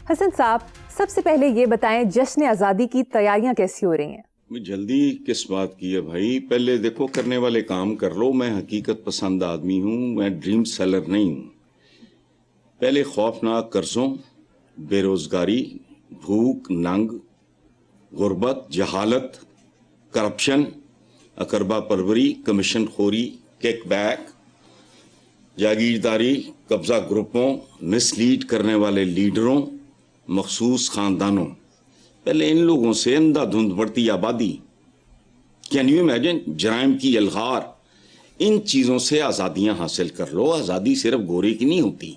حسن صاحب، سب سے پہلے یہ بتائیں جشن آزادی کی تیاریاں کیسی ہو رہی ہیں؟ جلدی کس بات کی ہے بھائی؟ پہلے دیکھو کرنے والے کام کر لو. میں حقیقت پسند آدمی ہوں، میں ڈریم سیلر نہیں ہوں. پہلے خوفناک قرضوں، بے روزگاری، بھوک، ننگ، غربت، جہالت، کرپشن، اقربا پروری، کمیشن خوری، کیک بیک، جاگیرداری، قبضہ گروپوں، مس لیڈ کرنے والے لیڈروں، مخصوص خاندانوں. پہلے ان لوگوں سے اندھا دھند بڑھتی آبادی، کین یو امیجن، جرائم کی الغار، ان چیزوں سے آزادیاں حاصل کر لو. آزادی صرف گورے کی نہیں ہوتی،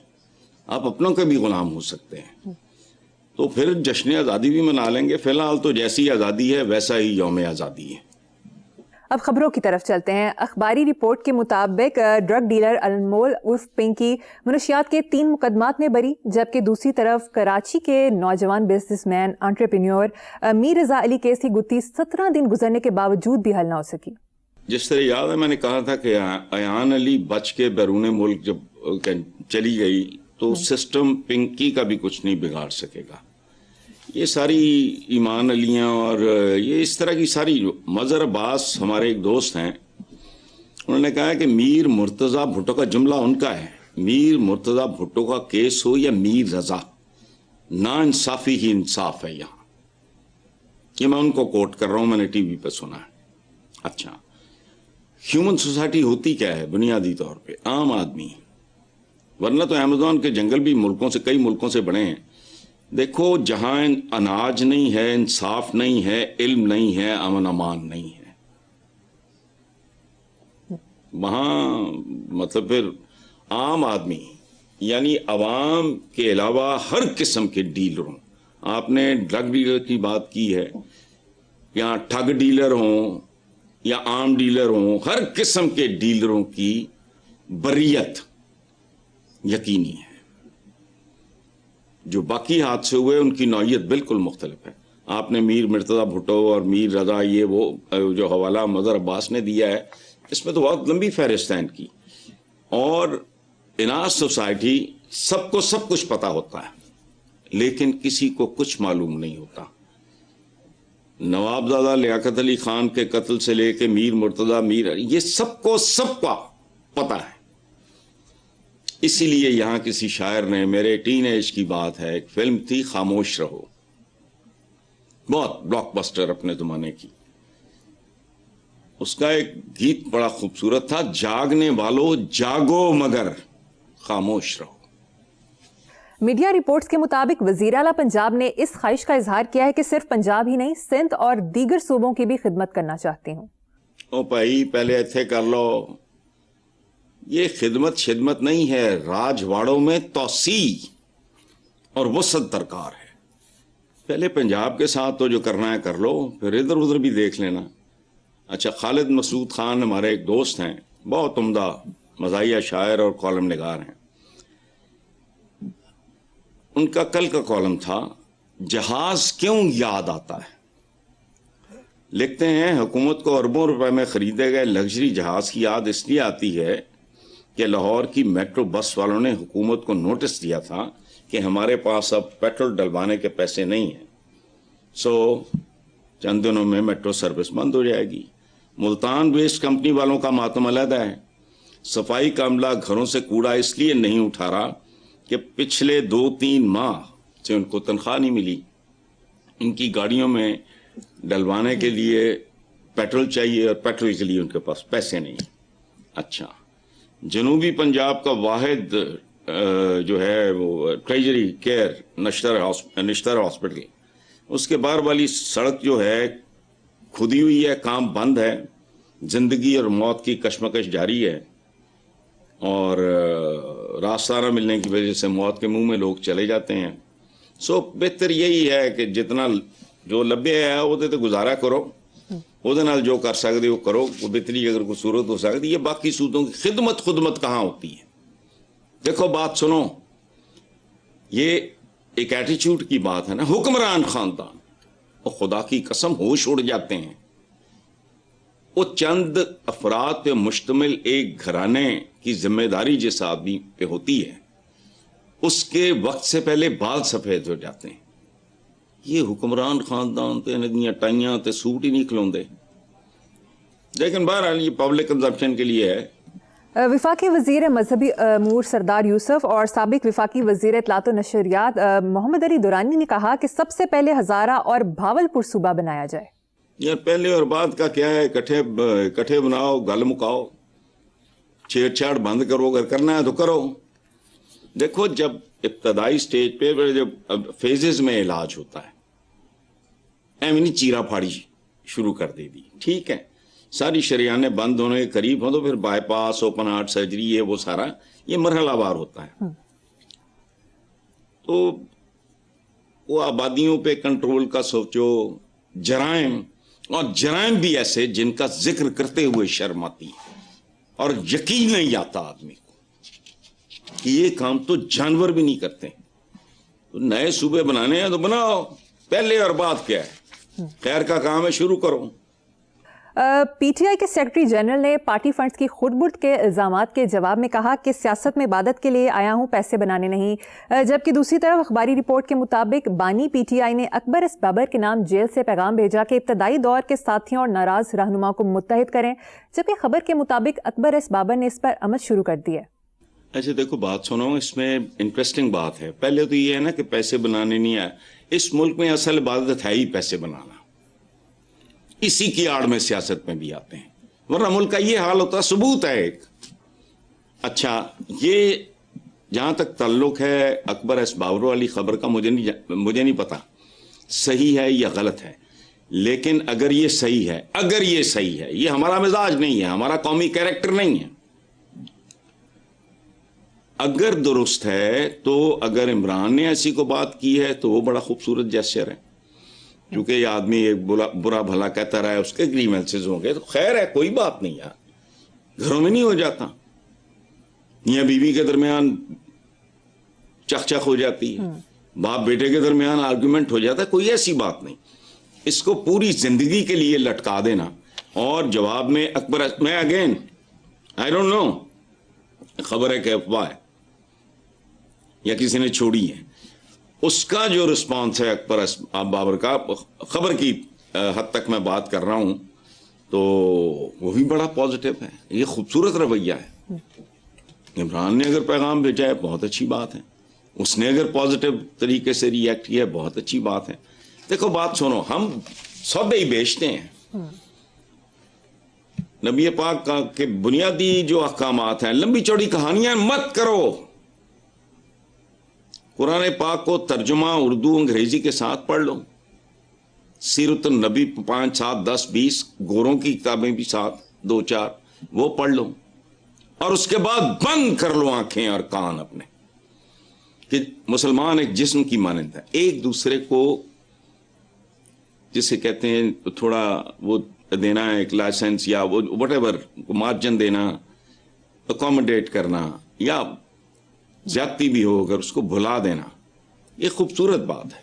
آپ اپنوں کے بھی غلام ہو سکتے ہیں. تو پھر جشن آزادی بھی منا لیں گے. فی الحال تو جیسی آزادی ہے ویسا ہی یوم آزادی ہے. اب خبروں کی طرف چلتے ہیں. اخباری رپورٹ کے مطابق ڈرگ ڈیلر انمول عرف پنکی منشیات کے 3 مقدمات میں بری، جبکہ دوسری طرف کراچی کے نوجوان بزنس مین انٹرپرینیور میر رضا علی کیس کی گتھی 17 دن گزرنے کے باوجود بھی حل نہ ہو سکی. جس طرح یاد ہے میں نے کہا تھا کہ ایان علی بچ کے بیرون ملک جب چلی گئی تو سسٹم پنکی کا بھی کچھ نہیں بگاڑ سکے گا. یہ ساری ایمان علیاں اور یہ اس طرح کی ساری، مظہر عباس ہمارے ایک دوست ہیں، انہوں نے کہا کہ میر مرتضی بھٹو کا جملہ ان کا ہے، میر مرتضی بھٹو کا کیس ہو یا میر رضا، نا انصافی ہی انصاف ہے یہاں. یہ میں ان کو کوٹ کر رہا ہوں، میں نے ٹی وی پہ سنا ہے. اچھا، ہیومن سوسائٹی ہوتی کیا ہے بنیادی طور پہ؟ عام آدمی. ورنہ تو ایمیزون کے جنگل بھی کئی ملکوں سے بڑے ہیں. دیکھو، جہاں اناج نہیں ہے، انصاف نہیں ہے، علم نہیں ہے، امن امان نہیں ہے، وہاں مطلب پھر عام آدمی یعنی عوام کے علاوہ ہر قسم کے ڈیلروں، آپ نے ڈرگ ڈیلر کی بات کی ہے، یا ٹھگ ڈیلر ہوں یا عام ڈیلر ہوں، ہر قسم کے ڈیلروں کی بریت یقینی ہے. جو باقی حادثے ہوئے ان کی نوعیت بالکل مختلف ہے. آپ نے میر مرتضی بھٹو اور میر رضا، یہ وہ جو حوالہ مظہر عباس نے دیا ہے، اس میں تو بہت لمبی فہرست ہے ان کی. اور اناج سوسائٹی سب کو سب کچھ پتا ہوتا ہے لیکن کسی کو کچھ معلوم نہیں ہوتا. نوابزادہ لیاقت علی خان کے قتل سے لے کے میر مرتضی، یہ سب کا پتا ہے. اسی لیے یہاں کسی شاعر نے، میرے ٹین ایج کی بات ہے، ایک فلم تھی خاموش رہو، بہت بلاک بسٹر اپنے زمانے کی. اس کا ایک گیت بڑا خوبصورت تھا، جاگنے والو جاگو مگر خاموش رہو. میڈیا رپورٹس کے مطابق وزیر اعلیٰ پنجاب نے اس خواہش کا اظہار کیا ہے کہ صرف پنجاب ہی نہیں، سندھ اور دیگر صوبوں کی بھی خدمت کرنا چاہتے ہوں. او بھائی، پہلے ایتھے کر لو. یہ خدمت نہیں ہے، راجواڑوں میں توسیع اور وسعت درکار ہے. پہلے پنجاب کے ساتھ تو جو کرنا ہے کر لو، پھر ادھر ادھر بھی دیکھ لینا. اچھا، خالد مسعود خان ہمارے ایک دوست ہیں، بہت عمدہ مزاحیہ شاعر اور کالم نگار ہیں. ان کا کل کا کالم تھا، جہاز کیوں یاد آتا ہے. لکھتے ہیں، حکومت کو اربوں روپے میں خریدے گئے لگژری جہاز کی یاد اس لیے آتی ہے کہ لاہور کی میٹرو بس والوں نے حکومت کو نوٹس دیا تھا کہ ہمارے پاس اب پیٹرول ڈلوانے کے پیسے نہیں ہیں، سو چند دنوں میں میٹرو سروس بند ہو جائے گی. ملتان ویسٹ کمپنی والوں کا ماتم علیحدہ ہے. صفائی کا عملہ گھروں سے کوڑا اس لیے نہیں اٹھا رہا کہ پچھلے 2-3 ماہ سے ان کو تنخواہ نہیں ملی. ان کی گاڑیوں میں ڈلوانے کے لیے پیٹرول چاہیے اور پیٹرول کے لیے ان کے پاس پیسے نہیں. اچھا، جنوبی پنجاب کا واحد جو ہے وہ ٹریجری کیئر نشتر ہاسپٹل، اس کے باہر والی سڑک جو ہے کھدی ہوئی ہے، کام بند ہے. زندگی اور موت کی کشمکش جاری ہے اور راستہ نہ ملنے کی وجہ سے موت کے منہ میں لوگ چلے جاتے ہیں. سو بہتر یہی ہے کہ جتنا جو لبے ہے وہ تے گزارا کرو، وہ جو کر سکتے وہ کرو. بہتری اگر کوئی صورت ہو سکتی ہے، باقی صورتوں کی خدمت کہاں ہوتی ہے. دیکھو بات سنو، یہ ایک ایٹیچیوڈ کی بات ہے نا. حکمران خاندان، اور خدا کی قسم ہوش اڑ جاتے ہیں. وہ چند افراد پہ مشتمل ایک گھرانے کی ذمہ داری جس آدمی پہ ہوتی ہے، اس کے وقت سے پہلے بال سفید ہو جاتے ہیں. یہ حکمران خاندان تے ندیاں ٹائیاں تے سوٹ ہی نہیں کھلوندے. لیکن بہرحال یہ پبلک کنزمپشن کے لیے ہے. وفاقی وزیر مذہبی امور سردار یوسف اور سابق وفاقی وزیر اطلاعات و نشریات محمد علی دورانی نے کہا کہ سب سے پہلے ہزارہ اور بھاولپور صوبہ بنایا جائے. یار پہلے اور بعد کا کیا ہے؟ کٹھے بناؤ، گل مکاؤ، چھیڑ چھاڑ بند کرو، اگر کرنا ہے تو کرو. دیکھو جب ابتدائی سٹیج پہ جب فیزز میں علاج ہوتا ہے، ایمنی چیرا پھاڑی شروع کر دے دی، ٹھیک ہے، ساری شریانیں بند ہونے کے قریب ہوں تو پھر by pass, open heart surgery ہے، وہ سارا یہ مرحلہ وار ہوتا ہے. تو وہ آبادیوں پہ کنٹرول کا سوچو، جرائم، اور جرائم بھی ایسے جن کا ذکر کرتے ہوئے شرم آتی ہے اور یقین نہیں آتا آدمی کو کہ یہ کام تو جانور بھی نہیں کرتے. تو نئے صوبے بنانے ہیں تو بناؤ، پہلے اور بعد کیا ہے، خیر کا کام ہے، شروع کرو. پی ٹی آئی کے سیکرٹری جنرل نے پارٹی فنڈز کی خود برد کے الزامات کے جواب میں کہا کہ سیاست میں عبادت کے لیے آیا ہوں، پیسے بنانے نہیں. جبکہ دوسری طرف اخباری رپورٹ کے مطابق بانی پی ٹی آئی نے اکبر ایس بابر کے نام جیل سے پیغام بھیجا کہ ابتدائی دور کے ساتھیوں اور ناراض رہنماؤں کو متحد کریں، جبکہ خبر کے مطابق اکبر ایس بابر نے اس پر عمل شروع کر دی ہے. اچھا دیکھو بات سنو، اس میں انٹرسٹنگ بات ہے. پہلے تو یہ ہے نا کہ پیسے بنانے نہیں آئے. اس ملک میں اصل عبادت ہے ہی پیسے بنانا، اسی کی آڑ میں سیاست میں بھی آتے ہیں، ورنہ ملک کا یہ حال ہوتا. ثبوت ہے ایک. اچھا یہ جہاں تک تعلق ہے اکبر ایس بابر والی خبر کا، مجھے نہیں پتا صحیح ہے یا غلط ہے، لیکن اگر یہ صحیح ہے، یہ ہمارا مزاج نہیں ہے، ہمارا قومی کیریکٹر نہیں ہے. اگر درست ہے تو اگر عمران نے ایسی کو بات کی ہے تو وہ بڑا خوبصورت جیسچر ہے، کیونکہ یہ آدمی ایک برا بھلا کہتا رہا ہے، اس کے گریونسز ہوں گے تو خیر ہے، کوئی بات نہیں یار، گھروں میں نہیں ہو جاتا، میاں بیوی کے درمیان چخ چخ ہو جاتی ہے، باپ بیٹے کے درمیان آرگومنٹ ہو جاتا ہے، کوئی ایسی بات نہیں. اس کو پوری زندگی کے لیے لٹکا دینا اور جواب میں اکبر، میں اگین آئی ڈونٹ نو، خبر ہے کہ افواہ ہے یا کسی نے چھوڑی ہے، اس کا جو رسپانس ہے اکبر بابر کا، خبر کی حد تک میں بات کر رہا ہوں، تو وہ بھی بڑا پازیٹیو ہے. یہ خوبصورت رویہ ہے. عمران نے اگر پیغام بھیجا ہے بہت اچھی بات ہے، اس نے اگر پازیٹیو طریقے سے ری ایکٹ کیا ہے بہت اچھی بات ہے. دیکھو بات سنو، ہم سودے ہی بیچتے ہیں. نبی پاک کا کہ بنیادی جو احکامات ہیں، لمبی چوڑی کہانیاں مت کرو. قرآن پاک کو ترجمہ اردو انگریزی کے ساتھ پڑھ لو، سیرت النبی 5 7 10 20 گوروں کی کتابیں بھی 7 2 4 وہ پڑھ لو، اور اس کے بعد بند کر لو آنکھیں اور کان اپنے کہ مسلمان ایک جسم کی مانند ہے. ایک دوسرے کو جسے کہتے ہیں تھوڑا وہ دینا ہے، ایک لائسنس یا وہ وٹ ایور مارجن دینا، اکوموڈیٹ کرنا، یا زیادتی بھی ہو اگر اس کو بھلا دینا، یہ خوبصورت بات ہے.